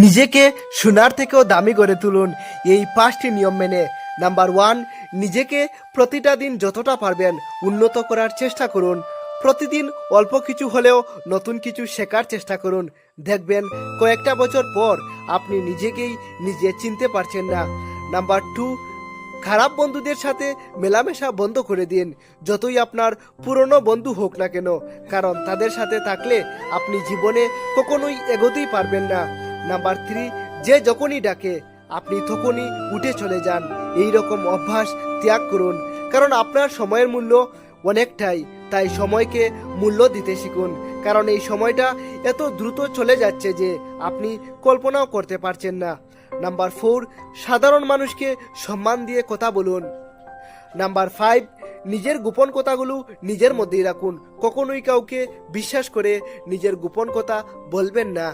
নিজেকে সোনার থেকেও দামি করে তুলুন এই 5টি নিয়ম মেনে। নাম্বার 1, নিজেকে প্রতিটা দিন যতটা পারবেন উন্নত করার চেষ্টা করুন। প্রতিদিন অল্প কিছু হলেও নতুন কিছু শেখার চেষ্টা করুন। দেখবেন কয়েকটা বছর পর আপনি নিজেকেই নিজে চিনতে পারছেন না। নাম্বার 2, খারাপ বন্ধুদের সাথে মেলামেশা বন্ধ করে দিন, যতই আপনার পুরনো বন্ধু হোক না কেন, কারণ তাদের সাথে থাকলে আপনি জীবনে কখনোই এগোতেই পারবেন না। নাম্বার 3, যে যখনই ডাকে আপনি তখনই উঠে চলে যান। এই রকম অভ্যাস ত্যাগ করুন, কারণ আপনার সময়ের মূল্য অনেকটাই। তাই সময়কে মূল্য দিতে শিখুন, কারণ এই সময়টা এত দ্রুত চলে যাচ্ছে যে আপনি কল্পনাও করতে পারছেন না। নাম্বার 4, সাধারণ মানুষকে সম্মান দিয়ে কথা বলুন। নাম্বার 5, নিজের গোপন কথাগুলো নিজের মধ্যেই রাখুন। কখনোই কাউকে বিশ্বাস করে নিজের গোপন কথা বলবেন না।